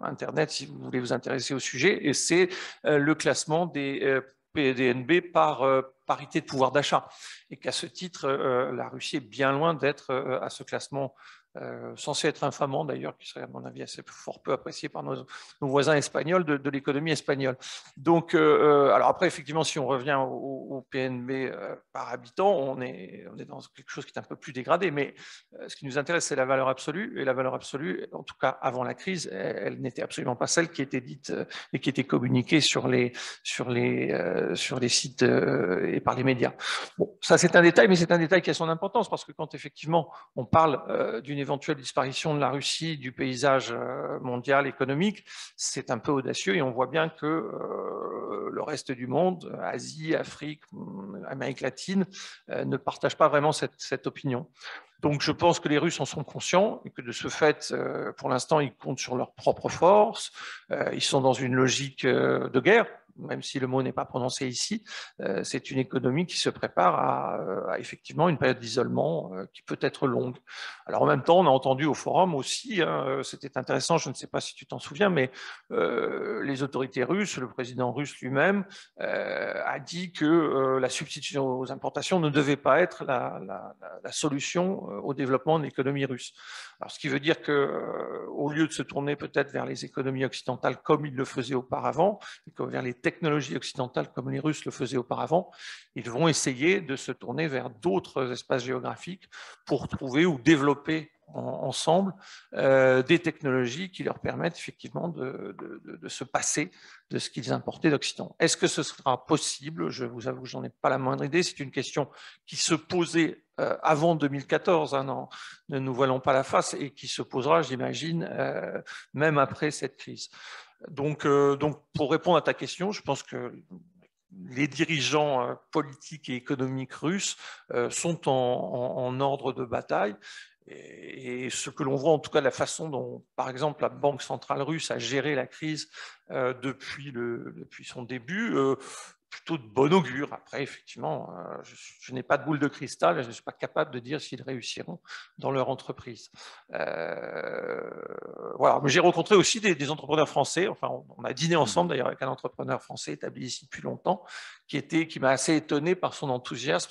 Internet, si vous voulez vous intéresser au sujet, et c'est le classement des PNB par parité de pouvoir d'achat. Et qu'à ce titre, la Russie est bien loin d'être à ce classement censé être infamant d'ailleurs, qui serait à mon avis assez fort peu apprécié par nos voisins espagnols de l'économie espagnole. Donc, alors après, effectivement, si on revient au PNB par habitant, on est dans quelque chose qui est un peu plus dégradé, mais ce qui nous intéresse, c'est la valeur absolue, et la valeur absolue, en tout cas avant la crise, elle n'était absolument pas celle qui était dite et qui était communiquée sur les sites et par les médias. Bon, ça c'est un détail, mais c'est un détail qui a son importance, parce que quand effectivement on parle d'une éventuelle disparition de la Russie du paysage mondial économique, c'est un peu audacieux, et on voit bien que le reste du monde, Asie, Afrique, Amérique latine, ne partagent pas vraiment cette opinion. Donc je pense que les Russes en sont conscients et que de ce fait, pour l'instant, ils comptent sur leurs propres forces, ils sont dans une logique de guerre, même si le mot n'est pas prononcé ici. C'est une économie qui se prépare à effectivement une période d'isolement qui peut être longue. Alors en même temps, on a entendu au forum aussi, c'était intéressant, je ne sais pas si tu t'en souviens, mais les autorités russes, le président russe lui-même a dit que la substitution aux importations ne devait pas être la solution au développement de l'économie russe. Alors, ce qui veut dire qu'au lieu de se tourner peut-être vers les économies occidentales comme ils le faisaient auparavant, et vers les technologies occidentales comme les Russes le faisaient auparavant, ils vont essayer de se tourner vers d'autres espaces géographiques pour trouver ou développer ensemble des technologies qui leur permettent effectivement de se passer de ce qu'ils importaient d'Occident. Est-ce que ce sera possible? Je vous avoue que je n'en ai pas la moindre idée. C'est une question qui se posait avant 2014, hein, ne nous voilons pas la face, et qui se posera, j'imagine, même après cette crise. Donc, pour répondre à ta question, je pense que les dirigeants politiques et économiques russes sont en ordre de bataille. Et ce que l'on voit, en tout cas, la façon dont, par exemple, la Banque centrale russe a géré la crise depuis son début, plutôt de bon augure. Après, effectivement, je n'ai pas de boule de cristal, je ne suis pas capable de dire s'ils réussiront dans leur entreprise. Voilà. Mais j'ai rencontré aussi des entrepreneurs français. Enfin, on a dîné ensemble d'ailleurs avec un entrepreneur français établi ici depuis longtemps, qui m'a assez étonné par son enthousiasme,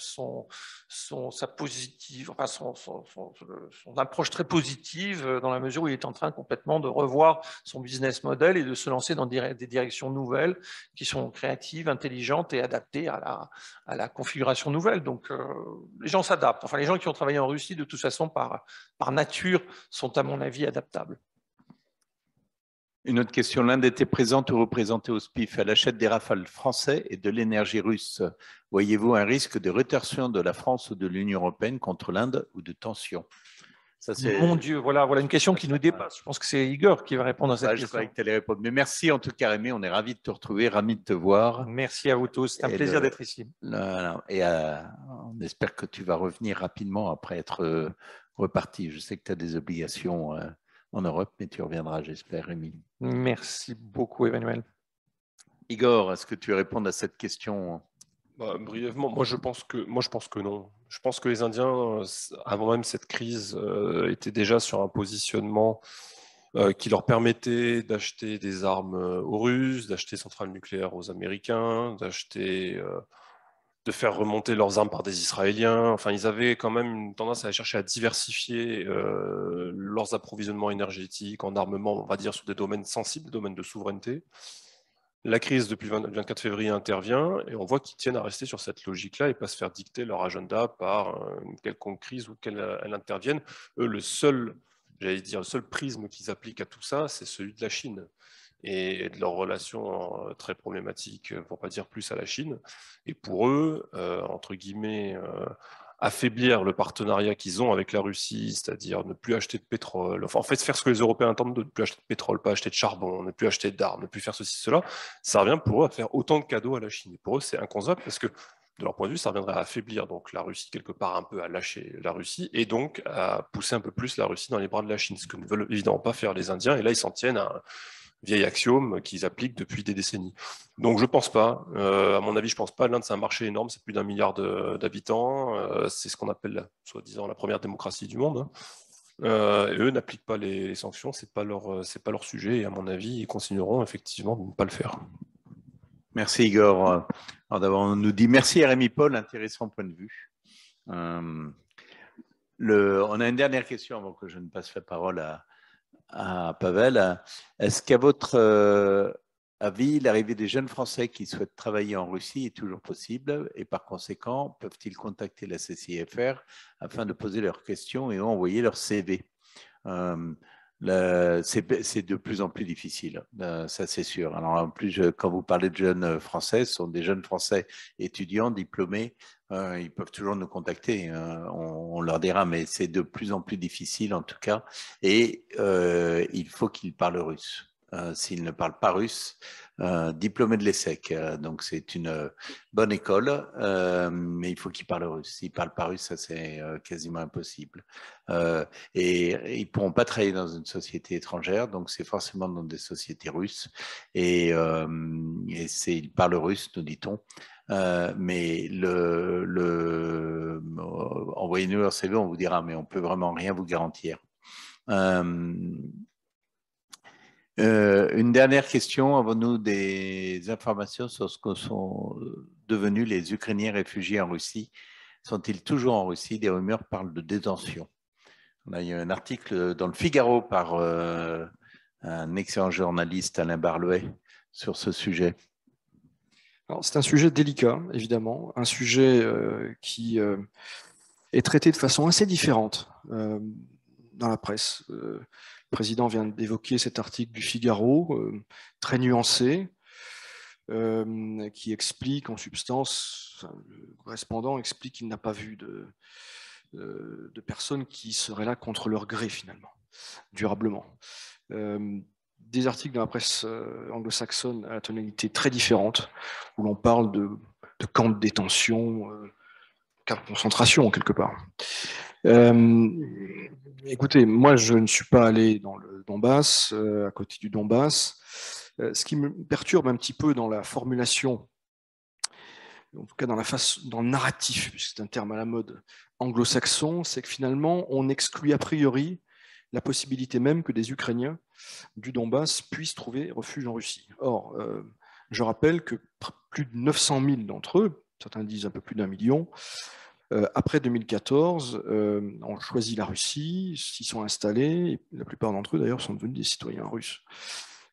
sa positive, enfin son approche très positive, dans la mesure où il est en train complètement de revoir son business model et de se lancer dans des directions nouvelles qui sont créatives, intelligentes et adaptées à la configuration nouvelle. Donc les gens s'adaptent. Enfin, les gens qui ont travaillé en Russie, de toute façon, par nature, sont à mon avis adaptables. Une autre question. L'Inde était présente ou représentée au SPIF. Elle achète des Rafales français et de l'énergie russe. Voyez-vous un risque de rétorsion de la France ou de l'Union européenne contre l'Inde ou de tension? Mon Dieu, voilà une question qui nous dépasse. Je pense que c'est Igor qui va répondre à cette question. Je croyais que tu allais répondre. Mais merci en tout cas, Rémi. On est ravis de te retrouver, ravis de te voir. Merci à vous tous. C'est un plaisir d'être ici. Et on espère que tu vas revenir rapidement après être reparti. Je sais que tu as des obligations en Europe, mais tu reviendras, j'espère, Rémi. Merci beaucoup, Emmanuel. Igor, est-ce que tu veux répondre à cette question? Brièvement, moi je pense que non. Je pense que les Indiens, avant même cette crise, étaient déjà sur un positionnement qui leur permettait d'acheter des armes aux Russes, d'acheter centrales nucléaires aux Américains, de faire remonter leurs armes par des Israéliens. Enfin, ils avaient quand même une tendance à aller chercher à diversifier leurs approvisionnements énergétiques en armement, on va dire, sur des domaines sensibles, des domaines de souveraineté. La crise depuis le 24 février intervient et on voit qu'ils tiennent à rester sur cette logique-là et pas se faire dicter leur agenda par une quelconque crise ou qu'elle intervienne. Eux, le seul prisme qu'ils appliquent à tout ça, c'est celui de la Chine et de leur relation très problématique, pour pas dire plus, à la Chine. Et pour eux, entre guillemets, affaiblir le partenariat qu'ils ont avec la Russie, c'est-à-dire ne plus acheter de pétrole, enfin, en fait faire ce que les Européens attendent, de ne plus acheter de pétrole, pas acheter de charbon, ne plus acheter d'armes, ne plus faire ceci, cela, ça revient pour eux à faire autant de cadeaux à la Chine. Et pour eux, c'est inconcevable parce que de leur point de vue, ça reviendrait à affaiblir donc la Russie, quelque part un peu à lâcher la Russie, et donc à pousser un peu plus la Russie dans les bras de la Chine, ce que ne veulent évidemment pas faire les Indiens, et là ils s'en tiennent à un vieil axiome qu'ils appliquent depuis des décennies. Donc je pense pas, à mon avis je pense pas, l'Inde c'est un marché énorme, c'est plus d'1 milliard d'habitants, c'est ce qu'on appelle soi-disant la première démocratie du monde, hein. Et eux n'appliquent pas les sanctions, c'est pas leur sujet, et à mon avis ils continueront effectivement de ne pas le faire. Merci Igor. Alors d'abord, on nous dit merci à Rémi Paul, intéressant point de vue. On a une dernière question avant que je ne passe la parole à Pavel. Est-ce qu'à votre avis, l'arrivée des jeunes Français qui souhaitent travailler en Russie est toujours possible et par conséquent, peuvent-ils contacter la CCIFR afin de poser leurs questions et envoyer leur CV? C'est de plus en plus difficile, ça c'est sûr. Alors en plus, quand vous parlez de jeunes Français, ce sont des jeunes Français étudiants, diplômés, ils peuvent toujours nous contacter, on leur dira, mais c'est de plus en plus difficile en tout cas, et il faut qu'ils parlent russe. S'ils ne parlent pas russe, diplômé de l'ESSEC, donc c'est une bonne école, mais il faut qu'ils parlent russe. S'ils ne parlent pas russe, ça c'est quasiment impossible. Et ils ne pourront pas travailler dans une société étrangère, donc c'est forcément dans des sociétés russes. Et ils parlent russe, nous dit-on. Mais envoyez-nous leur CV, on vous dira, mais on ne peut vraiment rien vous garantir. Une dernière question, avons-nous des informations sur ce que sont devenus les Ukrainiens réfugiés en Russie? Sont-ils toujours en Russie? Des rumeurs parlent de détention. Il y a un article dans le Figaro par un excellent journaliste, Alain Barlouet, sur ce sujet. C'est un sujet délicat, évidemment, un sujet qui est traité de façon assez différente dans la presse. Le président vient d'évoquer cet article du Figaro, très nuancé, qui explique en substance, le correspondant explique qu'il n'a pas vu de personnes qui seraient là contre leur gré, finalement, durablement. Des articles dans la presse anglo-saxonne à la tonalité très différente, où l'on parle de camps de détention, camps de concentration, quelque part. Écoutez, moi, je ne suis pas allé dans le Donbass, à côté du Donbass. Ce qui me perturbe un petit peu dans la formulation, en tout cas dans le narratif, puisque c'est un terme à la mode anglo-saxon, c'est que finalement, on exclut a priori la possibilité même que des Ukrainiens du Donbass puissent trouver refuge en Russie. Or, je rappelle que plus de 900 000 d'entre eux, certains disent un peu plus d'1 million, après 2014, ont choisi la Russie, s'y sont installés, et la plupart d'entre eux d'ailleurs sont devenus des citoyens russes.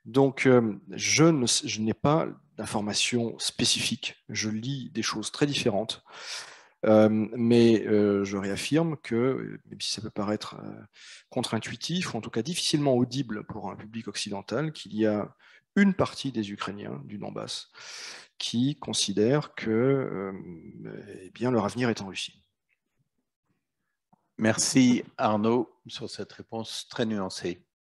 Donc, je n'ai pas d'informations spécifiques, je lis des choses très différentes, mais je réaffirme que, même si ça peut paraître contre-intuitif, ou en tout cas difficilement audible pour un public occidental, qu'il y a une partie des Ukrainiens du Donbass qui considèrent que eh bien, leur avenir est en Russie. Merci Arnaud sur cette réponse très nuancée.